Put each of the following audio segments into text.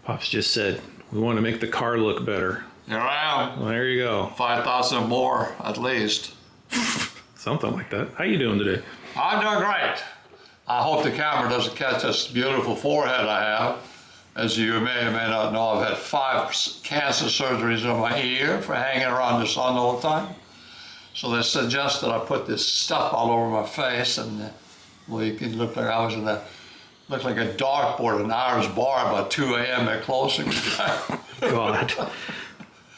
Pops just said, we want to make the car look better. Here I am. Well, there you go. 5,000 more, at least. Something like that. How you doing today? I'm doing great. I hope the camera doesn't catch this beautiful forehead I have. As you may or may not know, I've had 5 cancer surgeries on my ear for hanging around the sun all the time. So they suggest that I put this stuff all over my face, and well, you can look like I was in the looked like a dartboard, an Irish bar about 2 a.m. at closing. God.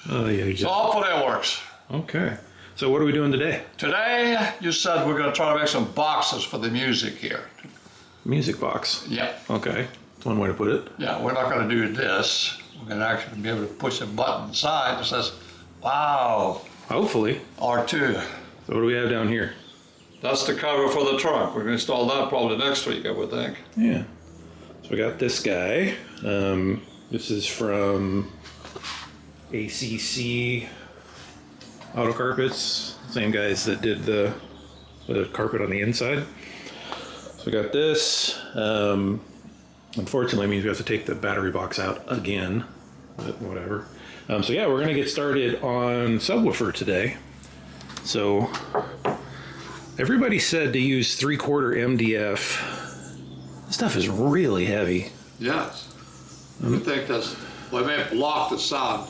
Oh, yeah. So hopefully it works. Okay. So what are we doing today? Today, you said we're going to try to make some boxes for the music here. Music box. Yeah. Okay. That's one way to put it. Yeah, we're not going to do this. We're going to actually be able to push a button inside that says, wow. Hopefully. R2. So what do we have down here? That's the cover for the trunk. We're going to install that probably next week, I would think. Yeah. So we got this guy. This is from ACC Auto Carpets. Same guys that did the carpet on the inside. So we got this. Unfortunately, it means we have to take the battery box out again. But whatever. So yeah, we're going to get started on Subwoofer today. So everybody said to use 3/4 MDF. This stuff is really heavy. Yes. I think that's, well, it may block the sound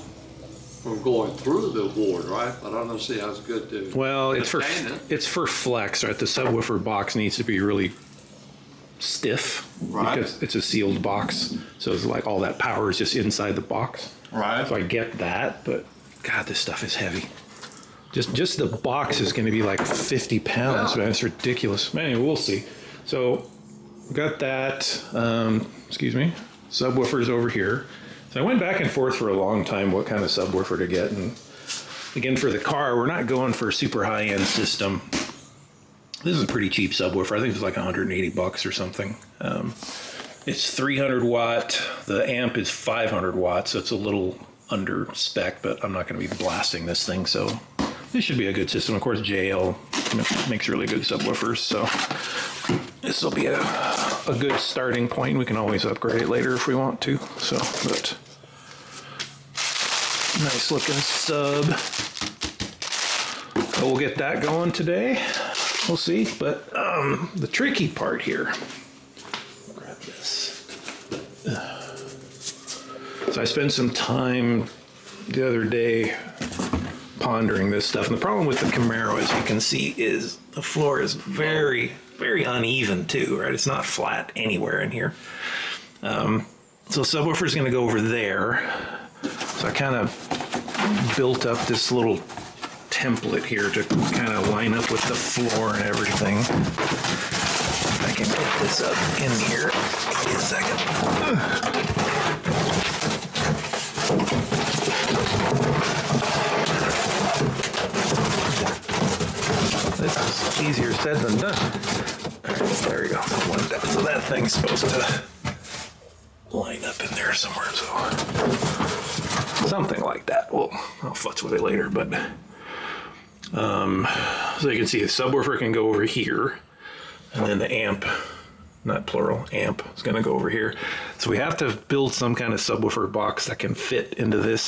from going through the board, right? But I don't see how it's good to. Well, it's for flex, right? The subwoofer box needs to be really stiff, right? Because it's a sealed box, so it's like all that power is just inside the box. Right. So I get that, but God, this stuff is heavy. Just the box is going to be like 50 pounds. Yeah. Man, it's ridiculous. Anyway, we'll see. So we got that. Excuse me. Subwoofers over here. So I went back and forth for a long time what kind of subwoofer to get, and again for the car, we're not going for a super high-end system. This is a pretty cheap subwoofer. I think it's like 180 bucks or something. It's 300 watt. The amp is 500 watts, so it's a little under spec, but I'm not going to be blasting this thing, so this should be a good system. Of course, JL makes really good subwoofers, so this will be a good starting point. We can always upgrade it later if we want to. So, but nice looking sub. So we'll get that going today. We'll see. But the tricky part here. Grab this. So I spent some time the other day pondering this stuff, and the problem with the Camaro, as you can see, is the floor is very, very uneven too, right? It's not flat anywhere in here. So subwoofer is going to go over there. So I kind of built up this little template here to kind of line up with the floor and everything. If I can get this up in here. Give me a second. This is easier said than done. All right, there we go. So that thing's supposed to line up in there somewhere. So something like that. Well, I'll futz with it later, but so you can see the subwoofer can go over here, and then the amp, not plural, amp is going to go over here. So we have to build some kind of subwoofer box that can fit into this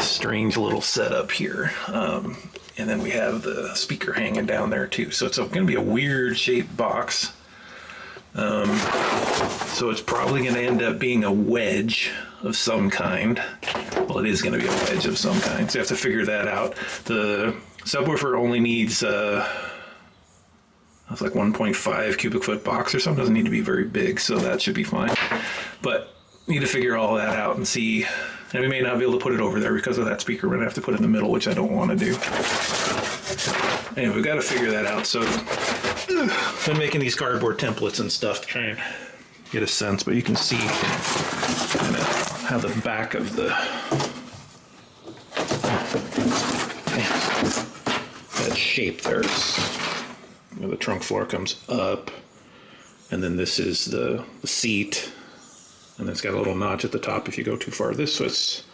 strange little setup here. And then we have the speaker hanging down there too. So it's going to be a weird shaped box. So it's probably going to end up being a wedge of some kind. Well, it is going to be a wedge of some kind. So you have to figure that out. The subwoofer only needs it's like 1.5 cubic foot box or something. Doesn't need to be very big, so that should be fine. But need to figure all that out and see. And we may not be able to put it over there because of that speaker. We're gonna have to put it in the middle, which I don't want to do. Anyway, we've got to figure that out. So I've been making these cardboard templates and stuff to try and get a sense, but you can see kind of how the back of that shape there is. You know, the trunk floor comes up, and then this is the seat. And it's got a little notch at the top if you go too far. But if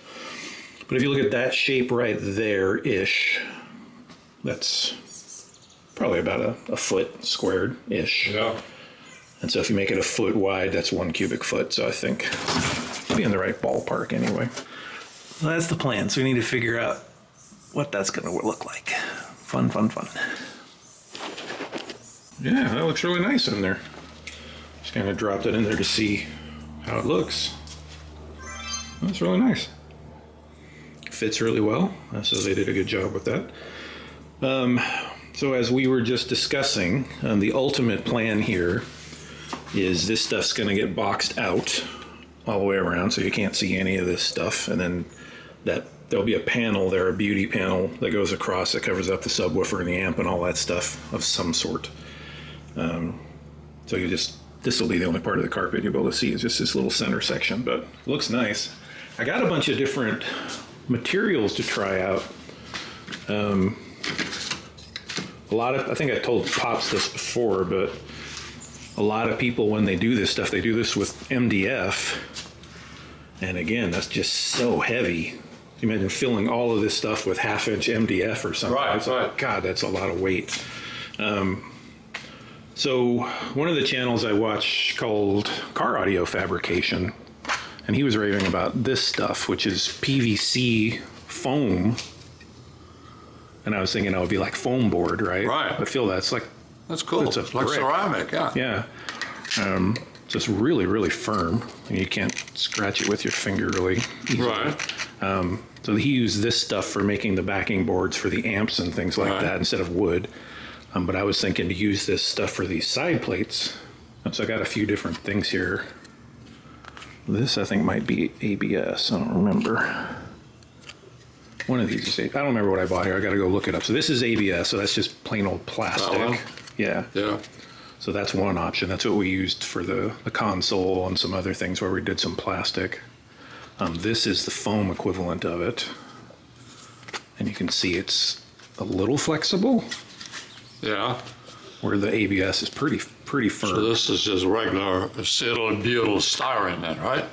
you look at that shape right there-ish, that's probably about a foot squared-ish. Yeah. And so if you make it a foot wide, that's 1 cubic foot. So I think be in the right ballpark anyway. Well, that's the plan. So we need to figure out what that's going to look like. Fun, fun, fun. Yeah, that looks really nice in there. Just kind of dropped it in there to see how it looks. That's really nice. Fits really well, so they did a good job with that. So as we were just discussing, the ultimate plan here is this stuff's going to get boxed out all the way around, so you can't see any of this stuff, and then there'll be a panel there, a beauty panel that goes across that covers up the subwoofer and the amp and all that stuff of some sort. So this will be the only part of the carpet you'll be able to see is just this little center section, but it looks nice. I got a bunch of different materials to try out. I think I told Pops this before, but a lot of people, when they do this stuff, they do this with MDF. And again, that's just so heavy. You imagine filling all of this stuff with 1/2-inch MDF or something. Right, right. God, that's a lot of weight. So one of the channels I watch called Car Audio Fabrication, and he was raving about this stuff, which is PVC foam. And I was thinking it would be like foam board, right? Right. I feel that's like... That's cool. It's It's like brick. ceramic, yeah. Yeah. So it's really, really firm. And you can't scratch it with your finger really easily. Right. So he used this stuff for making the backing boards for the amps and things like Right. that instead of wood. But I was thinking to use this stuff for these side plates. So I got a few different things here. This I think might be ABS. I don't remember. One of these is I don't remember what I bought here. I got to go look it up. So this is ABS. So that's just plain old plastic. That one? Yeah. Yeah. So that's one option. That's what we used for the console and some other things where we did some plastic. This is the foam equivalent of it. And you can see it's a little flexible, Yeah. where the ABS is pretty firm. So this is just regular acetyl butyl styrene then, right?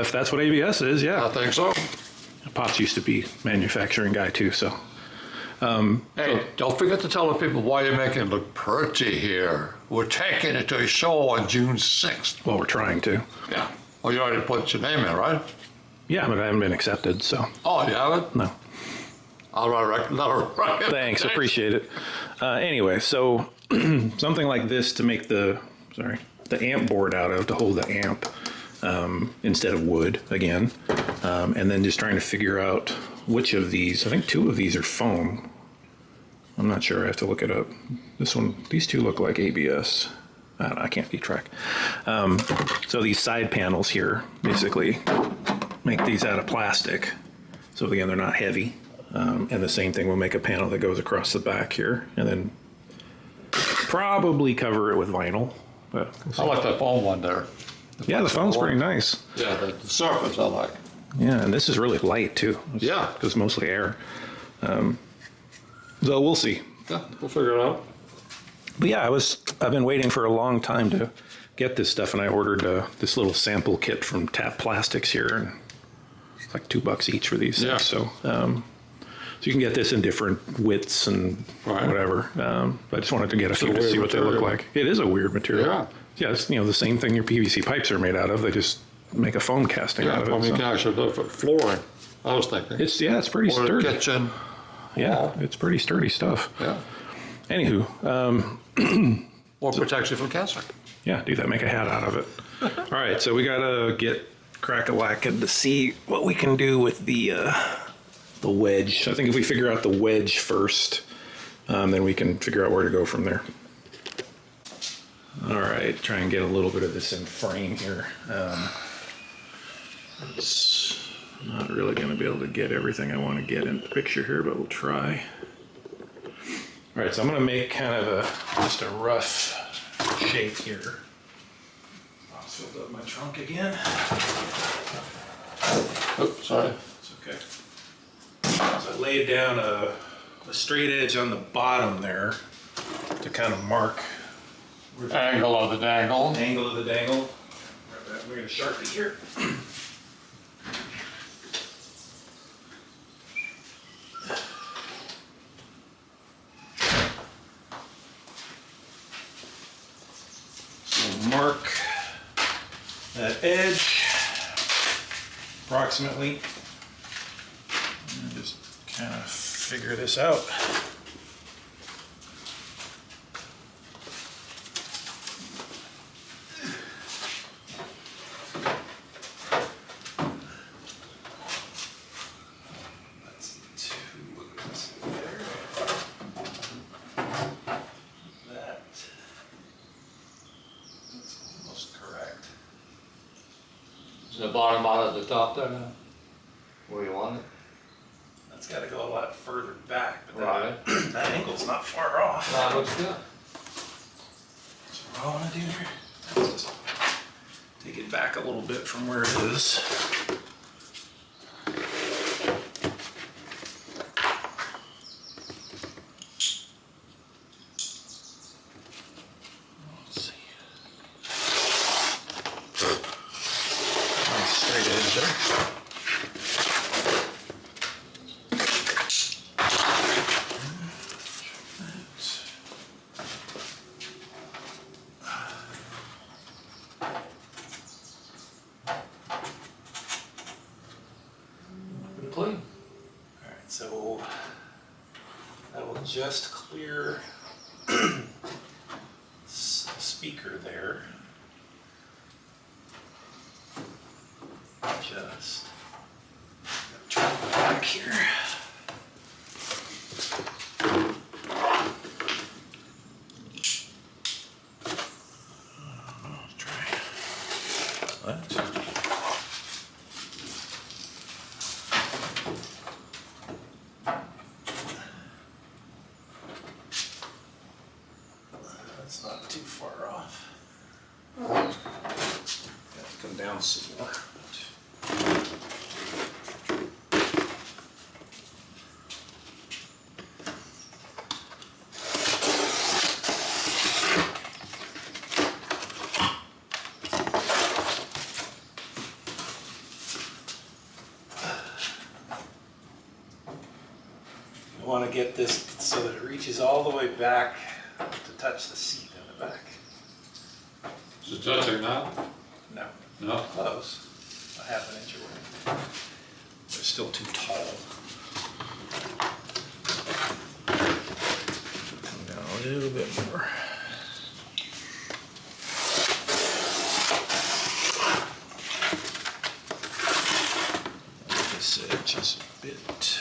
If that's what ABS is, I yeah. think so. Pops used to be manufacturing guy too, so. Hey, don't forget to tell the people why you're making it look pretty here. We're taking it to a show on June 6th. Well, we're trying to. Yeah. Well, you already put your name in, right? Yeah, but I haven't been accepted, so Oh, you haven't? no. I'll write another record. Thanks, appreciate it. Anyway, so something like this to make the amp board out of, to hold the amp instead of wood again. And then just trying to figure out which of these, I think 2 of these are foam. I'm not sure, I have to look it up. These 2 look like ABS. I can't keep track. So these side panels here, basically, make these out of plastic. So again, they're not heavy. And the same thing, we'll make a panel that goes across the back here, and then probably cover it with vinyl. But we'll see. I like that foam one there. Yeah, the foam's pretty nice. Yeah, the surface I like. Yeah, and this is really light too. Yeah. Because it's mostly air. So we'll see. Yeah, we'll figure it out. But yeah, I've been waiting for a long time to get this stuff, and I ordered this little sample kit from Tap Plastics here, and it's like $2 each for these Yeah. things. So you can get this in different widths and Right. whatever. But I just wanted to get a few a to see weird what they look material. like. It is a weird material. Yeah. Yeah, it's the same thing your PVC pipes are made out of. They just make a foam casting out Yeah, of I it. mean, you so. can actually do it for flooring, I was thinking. It's pretty Or sturdy. kitchen. Yeah, it's pretty sturdy stuff. Yeah. Anywho, Or protects you from cancer. yeah, do that. Make a hat out of it. All right, so we gotta get crack-a-lacking to see what we can do with the wedge. I think if we figure out the wedge first, then we can figure out where to go from there. All right, try and get a little bit of this in frame here. It's not really going to be able to get everything I want to get in the picture here, but we'll try. All right, so I'm going to make kind of just a rough shape here. I filled up my trunk again. Oops, sorry. It's okay. So I laid down a straight edge on the bottom there to kind of mark Angle of the dangle. angle of the dangle. We're going to Sharpie here. So mark that edge. approximately. And just kind of figure this out. Is the bottom out at the top there now? Where you want it? That's got to go a lot further back, but Right. that angle's not far off. That looks good. So what I want to do here is just take it back a little bit from where it is. Let's see. Nice straight edge there. Clean. All right, so that will just clear speaker there. Just turn it back here. Try that. That's not too far off. Got to come down some more. You want to get this so that it reaches all the way back to touch the seat in the back. Is it touching now? No, No? close. A half an inch away. They're still too tall. Come down a little bit more. This edge is a bit.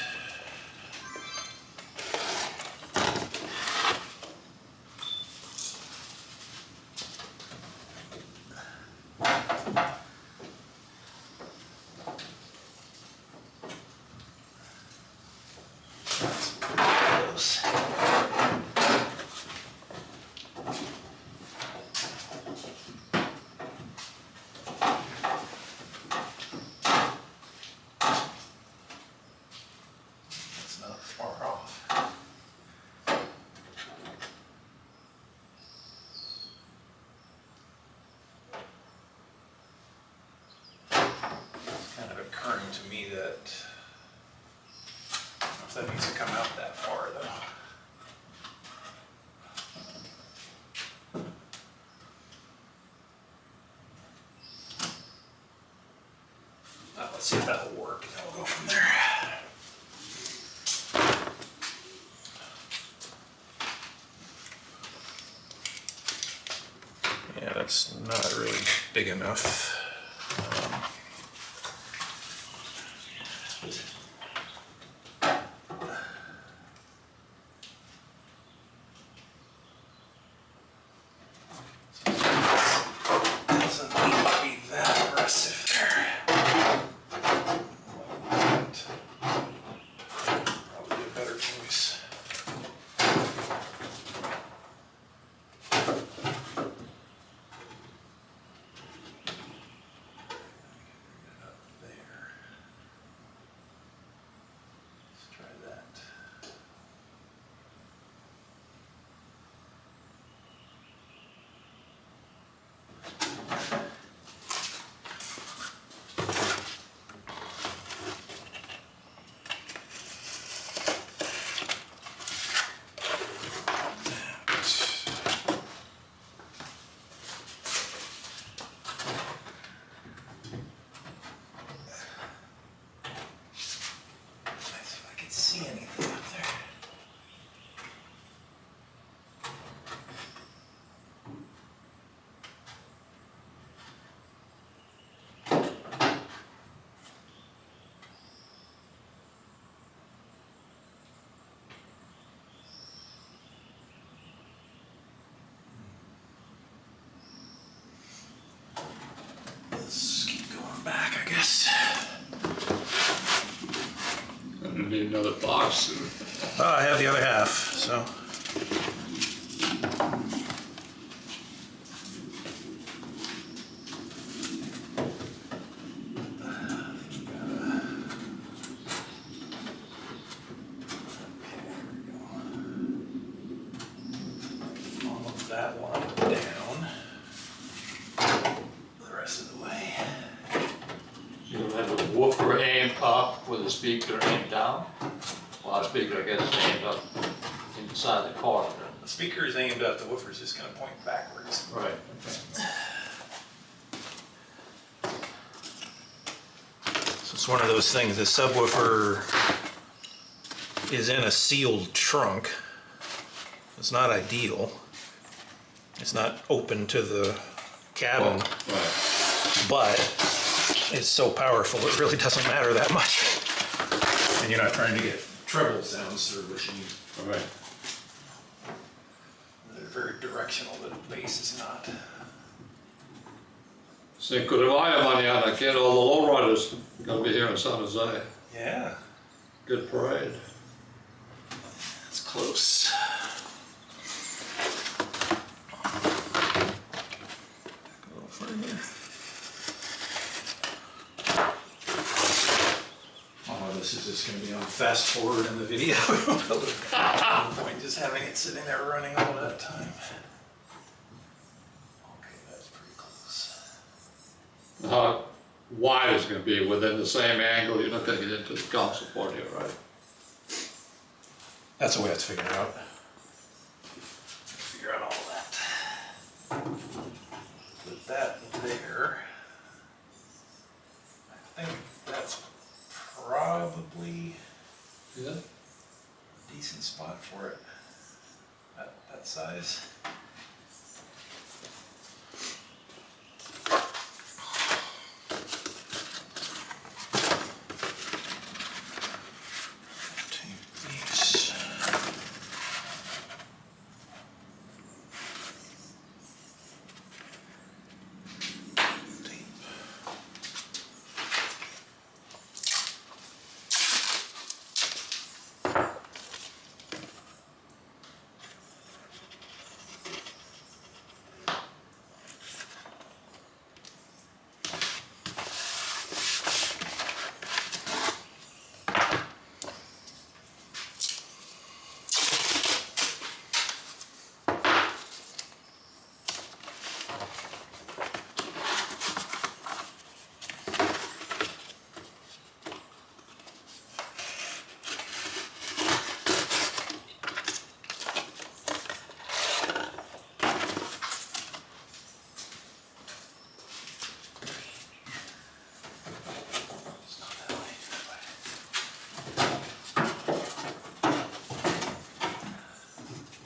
Close. That's not far off. It's kind of occurring to me that I don't know if that needs to come out that far though. Let's see if that'll work, and then we'll go from there. Yeah, that's not really big enough. Doesn't need to be that aggressive there. Probably a better choice. back, I guess. I need another box. Oh, I have the other half, so. That one down the rest of the way. You have the woofer aimed up with the speaker aimed down. Well, the speaker, I guess, is aimed up inside the car. The speaker is aimed up, the woofer is just going to point backwards. Right. Okay. So it's one of those things, the subwoofer is in a sealed trunk. It's not ideal. It's not open to the cabin, but it's so powerful it really doesn't matter that much. And you're not trying to get treble sounds through which you need. Right. They're very directional, but the bass is not. Cinco de Mayo mañana, kid. All the lowriders gonna be here in San Jose. Yeah, Good parade. it's close. This is just going to be on fast forward in the video. No point just having it sitting there running all that time. Okay, that's pretty close. How wide is going to be within the same angle? You're not going to get into the console port here, right? That's the way it's figured out. Figure out all that. Put that there. I think that's probably Yeah. a decent spot for it. That size. Take these.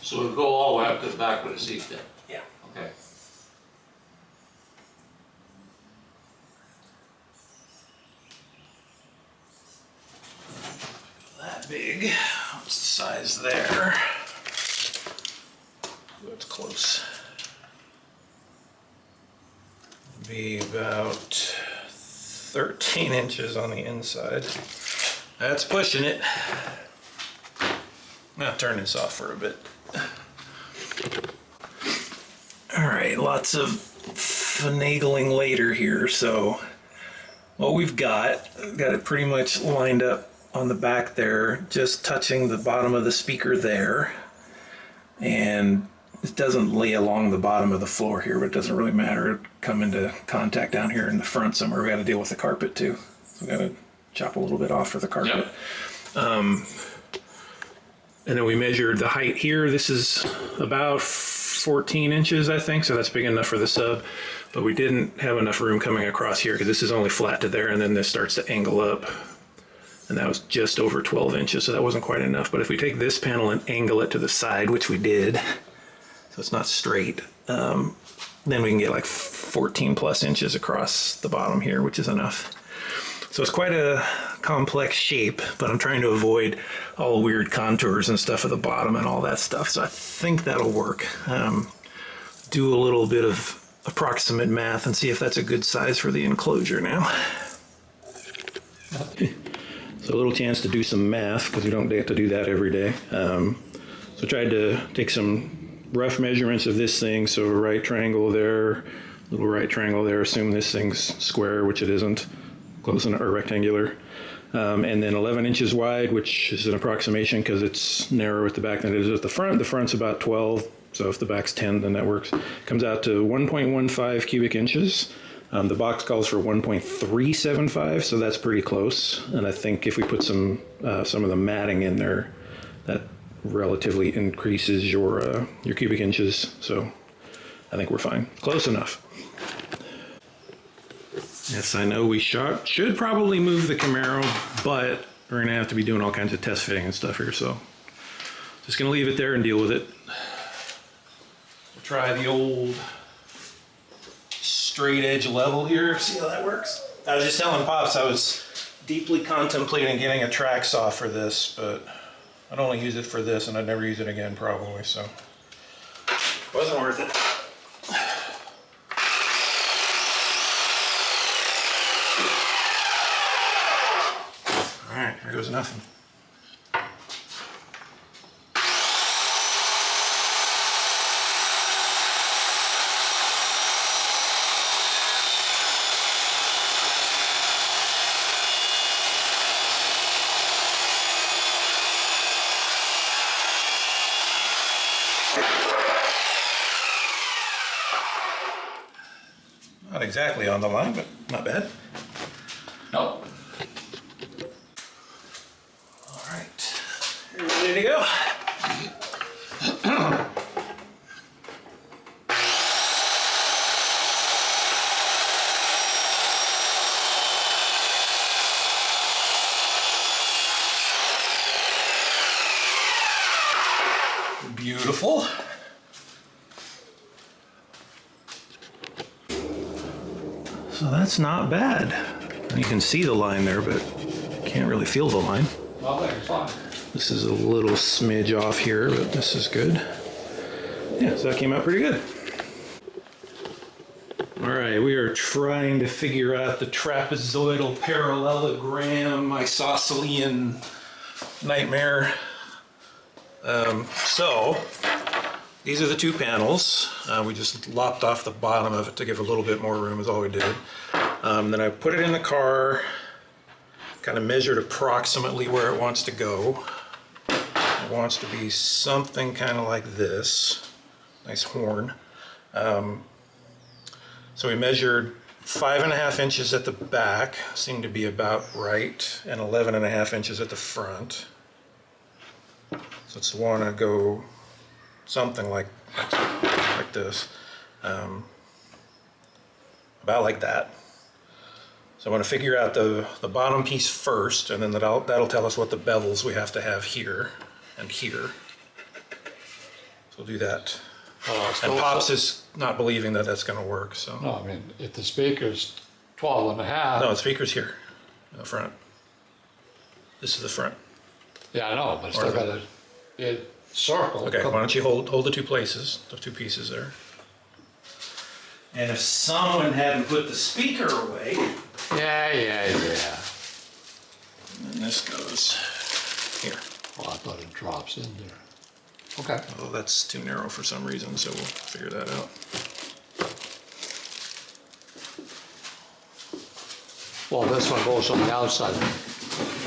So we'll go all the way up to the back of the seat then? Yeah. Okay. That big. What's the size there? That's close. Be about 13 inches on the inside. That's pushing it. Now turn this off for a bit. All right, lots of finagling later here. So what we've got it pretty much lined up on the back there, just touching the bottom of the speaker there. And it doesn't lay along the bottom of the floor here, but it doesn't really matter. It'll come into contact down here in the front somewhere. We got to deal with the carpet too. So we got to chop a little bit off for the carpet. Yep. And then we measured the height here. This is about 14 inches, I think, so that's big enough for the sub. But we didn't have enough room coming across here because this is only flat to there, and then this starts to angle up. And that was just over 12 inches, so that wasn't quite enough. But if we take this panel and angle it to the side, which we did, so it's not straight, then we can get like 14 plus inches across the bottom here, which is enough. So it's quite a complex shape, but I'm trying to avoid all weird contours and stuff at the bottom and all that stuff. So I think that'll work. Do a little bit of approximate math and see if that's a good size for the enclosure now. So a little chance to do some math because we don't get to do that every day. So I tried to take some rough measurements of this thing. So a right triangle there, little right triangle there. Assume this thing's square, which it isn't, close enough, or rectangular. And then 11 inches wide, which is an approximation because it's narrower at the back than it is at the front. The front's about 12, so if the back's 10, then that works. Comes out to 1.15 cubic inches. The box calls for 1.375, so that's pretty close. And I think if we put some of the matting in there, that relatively increases your cubic inches. So I think we're fine. Close enough. Yes, I know we should probably move the Camaro, but we're gonna have to be doing all kinds of test fitting and stuff here, so just gonna leave it there and deal with it. We'll try the old straight edge level here, see how that works. I was just telling Pops I was deeply contemplating getting a track saw for this, but I'd only use it for this and I'd never use it again probably, so wasn't worth it. All right, here goes nothing. Not exactly on the line, but not bad. Nope. All right, you're ready to go. Beautiful. So that's not bad. You can see the line there, but can't really feel the line. I think it's fine. This is a little smidge off here, but this is good. Yeah, so that came out pretty good. All right, we are trying to figure out the trapezoidal parallelogram isoscelean nightmare. So these are the two panels. We just lopped off the bottom of it to give a little bit more room is all we did. Then I put it in the car, kind of measured approximately where it wants to go. It wants to be something kind of like this. Nice horn. So we measured 5.5 inches at the back, seemed to be about right, and 11.5 inches at the front. So it's want to go something like this, about like that. So I want to figure out the bottom piece first, and then that'll tell us what the bevels we have to have here and here. So we'll do that. And Pops is not believing that that's going to work. So No, I mean, if the speaker's 12 and a half. no, the speaker's here in the front. This is the front. Yeah, I know, but it's still got a circle. Okay, why don't you hold the two places, the two pieces there. And if someone hadn't put the speaker away, Yeah. then this goes here. Well, I thought it drops in there. Okay. Oh, that's too narrow for some reason, so we'll figure that out. Well, this one goes on the outside.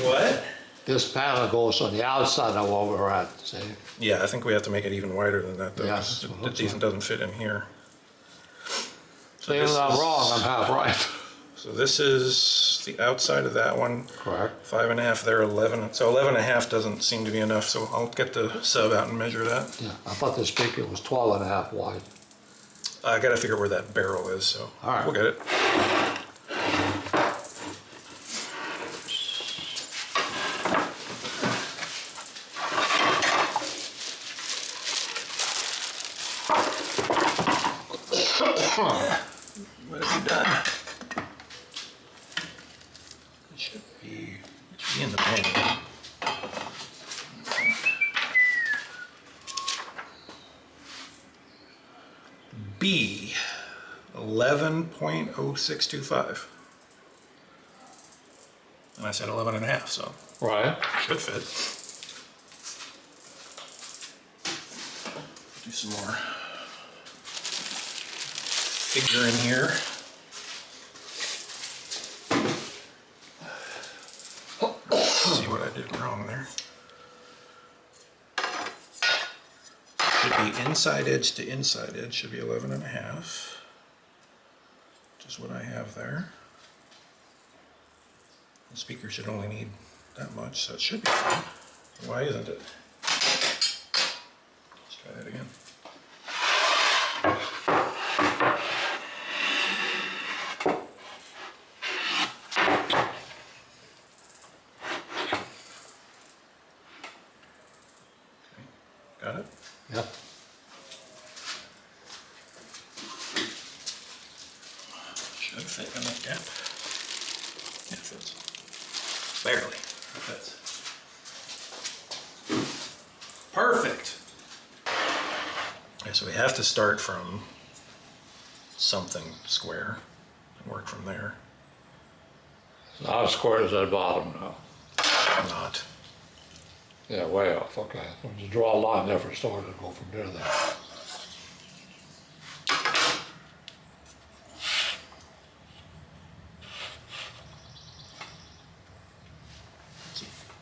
What? This panel goes on the outside of what we're at, see? Yeah, I think we have to make it even wider than that, though. Yeah, 'Cause it it looks even doesn't fit in here. So Even this though I'm is- wrong, I'm half right. So this is the outside of that one. Correct. 5.5 there, 11. So 11.5 doesn't seem to be enough, so I'll get the sub out and measure that. Yeah, I thought the speaker was 12 and a half wide. I gotta figure where that barrel is, so All right. we'll get it. What have you done? It should be in the manual. B, 11.0625. And I said 11 and a half, so Right. should fit. Do some more figuring here. See what I did wrong there. Should be inside edge to inside edge, should be 11 and a half, which is what I have there. The speaker should only need that much, so it should be fine. Why isn't it? Let's try that again. Got it? Yep. Should fit in that gap. Yeah, it fits. Barely. It fits. Perfect. Okay, so we have to start from something square and work from there. How square is that bottom now? Not. Yeah, way off, okay. We'll just draw a line there for a start and go from there then.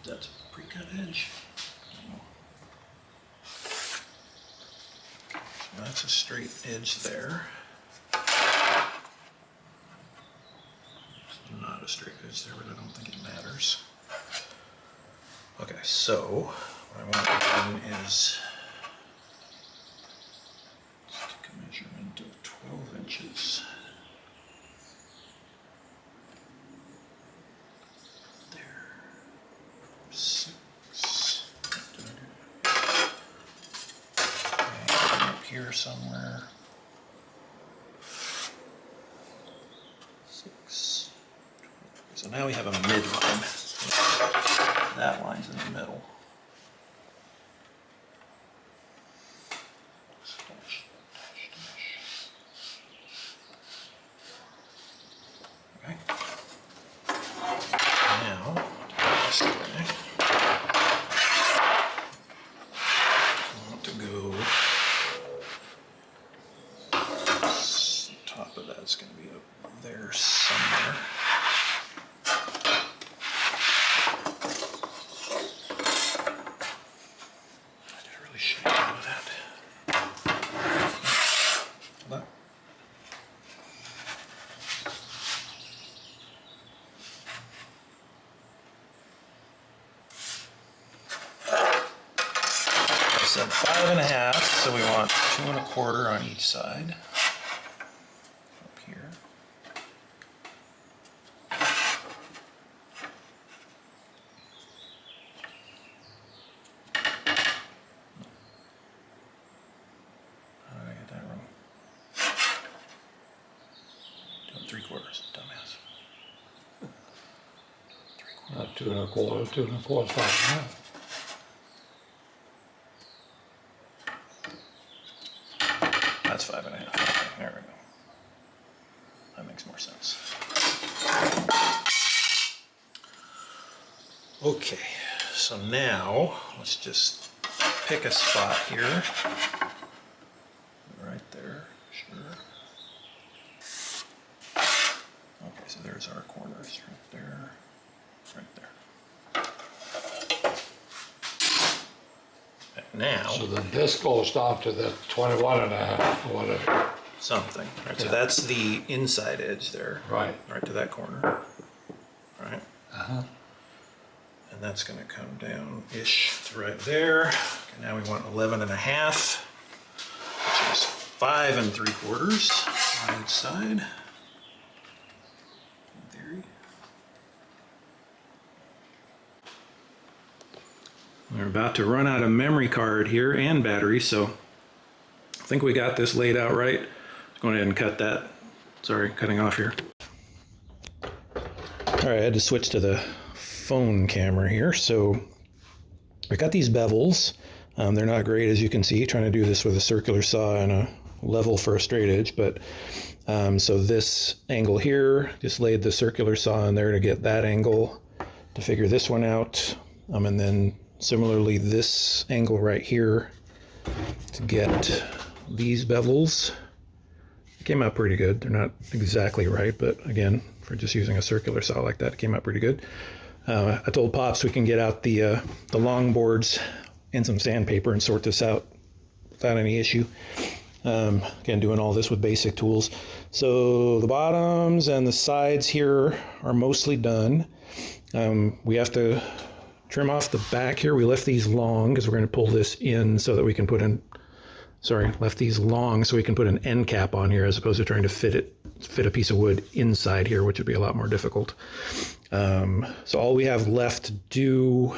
That's a pre-cut edge. So that's a straight edge there. It's not a straight edge there, but I don't think it matters. Okay, so what I want to do is take a measurement of 12 inches. There. 6. And up here somewhere. 6. So now we have a midline. That line's in the middle. Okay. Now, this way. I want to go. The top of that's going to be up there somewhere. Said 5 and a half, so we want 2 1/4 on each side. Up here. How did I get that wrong? 2 3/4, dumbass. 3/4. 2 1/4, 2 1/4 is 5 and a half. That's 5 and a half. Okay, there we go. That makes more sense. Okay, so now let's just pick a spot here. Right there, sure. Okay, so there's our corners right there, right there. Now, So then this goes down to the 21 and a half or whatever. something, right? So Yeah. that's the inside edge there. Right. Right to that corner, right? Uh-huh. And that's gonna come down-ish to right there. Okay, now we want 11 and a half, which is 5 3/4 on each side, in theory. We're about to run out of memory card here and battery, so I think we got this laid out right. Go ahead and cut that. Sorry, cutting off here. All right, I had to switch to the phone camera here. So we got these bevels. They're not great, as you can see, trying to do this with a circular saw and a level for a straight edge, but so this angle here, just laid the circular saw in there to get that angle, to figure this one out, and then similarly this angle right here to get these bevels. It came out pretty good. They're not exactly right, but again, for just using a circular saw like that, it came out pretty good. I told Pops we can get out the long boards and some sandpaper and sort this out without any issue. Again, doing all this with basic tools. So the bottoms and the sides here are mostly done. We have to trim off the back here. We left these long because we're going to pull this in so that we can put in, left these long so we can put an end cap on here as opposed to trying to fit a piece of wood inside here, which would be a lot more difficult. So all we have left to do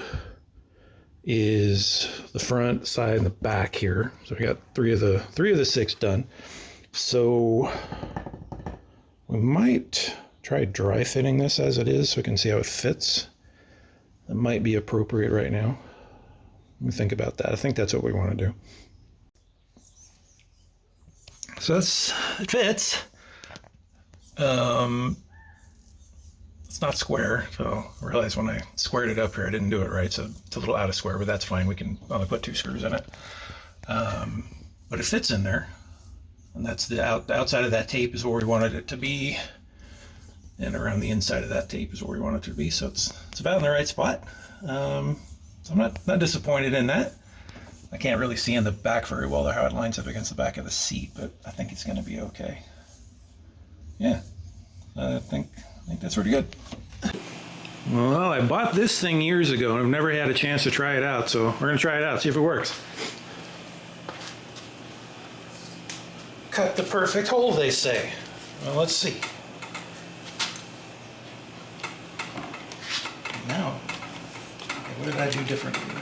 is the front, side, and the back here. So we got three of the 6 done. So we might try dry fitting this as it is so we can see how it fits. That might be appropriate right now. Let me think about that. I think that's what we want to do. So it fits. It's not square, so I realized when I squared it up here, I didn't do it right, so it's a little out of square, but that's fine. We can only put 2 screws in it. But it fits in there, and that's the outside of that tape is where we wanted it to be, and around the inside of that tape is where we want it to be, so it's about in the right spot. So I'm not disappointed in that. I can't really see in the back very well how it lines up against the back of the seat, but I think it's going to be okay. Yeah, I think that's pretty good. Well, I bought this thing years ago and I've never had a chance to try it out, so we're going to try it out, see if it works. Cut the perfect hole, they say. Well, let's see. Now, okay, what did I do differently?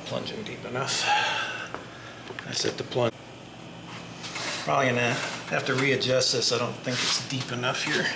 Plunging deep enough. I set the plunge. Probably gonna have to readjust this. I don't think it's deep enough here.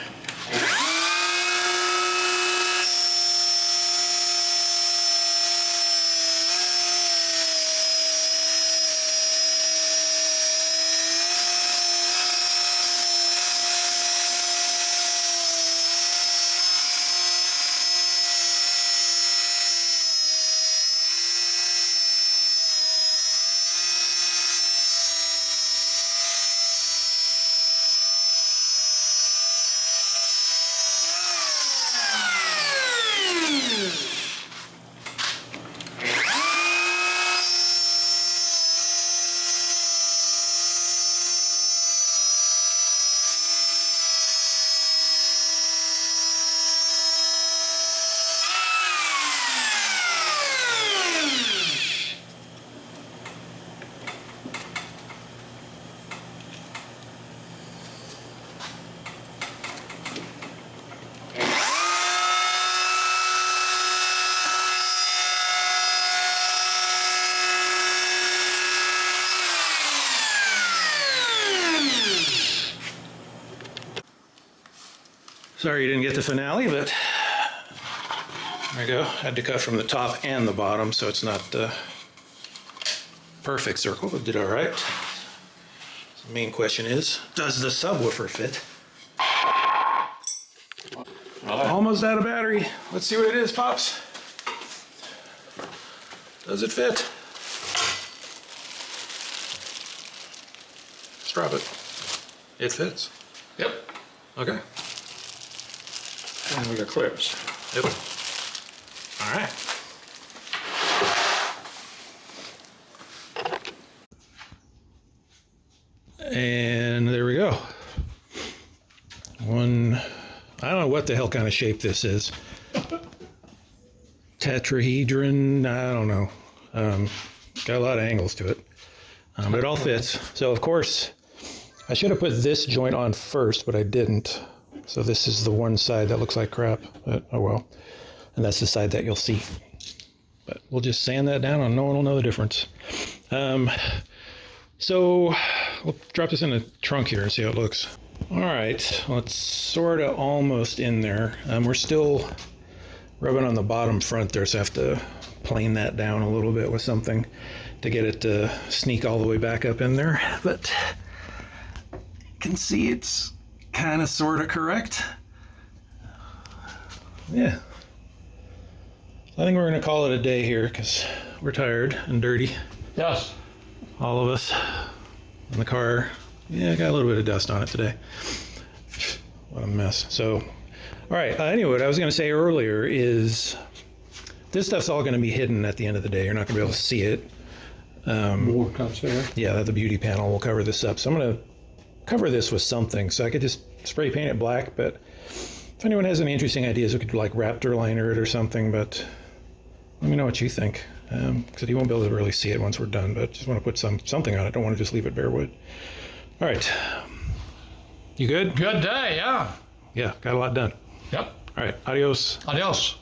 Sorry you didn't get the finale, but there we go. Had to cut from the top and the bottom, so it's not the perfect circle, but did all right. So the main question is, does the subwoofer fit? Almost out of battery. Let's see what it is, Pops. Does it fit? Let's drop it. It fits. Yep. Okay. And we got clips. Yep. All right. And there we go. One, I don't know what the hell kind of shape this is. Tetrahedron, I don't know. Got a lot of angles to it. But it all fits. So of course, I should have put this joint on first, but I didn't. So this is the one side that looks like crap, but oh well. And that's the side that you'll see. But we'll just sand that down and no one will know the difference. So we'll drop this in the trunk here and see how it looks. All right, well, it's sort of almost in there. We're still rubbing on the bottom front there, so I have to plane that down a little bit with something to get it to sneak all the way back up in there. But you can see it's kind of sort of correct. Yeah. I think we're going to call it a day here because we're tired and dirty. Yes. All of us. And the car, yeah, got a little bit of dust on it today. What a mess. So, all right. Anyway, what I was going to say earlier is this stuff's all going to be hidden at the end of the day. You're not going to be able to see it. More comes there. Yeah, the beauty panel will cover this up. So I'm going to cover this with something. So I could just spray paint it black, but if anyone has any interesting ideas, we could like Raptor liner it or something, but let me know what you think. Because you won't be able to really see it once we're done, but just want to put something on it. Don't want to just leave it bare wood. All right. You good? Good day, yeah. Yeah, got a lot done. Yep. All right, adios. Adios.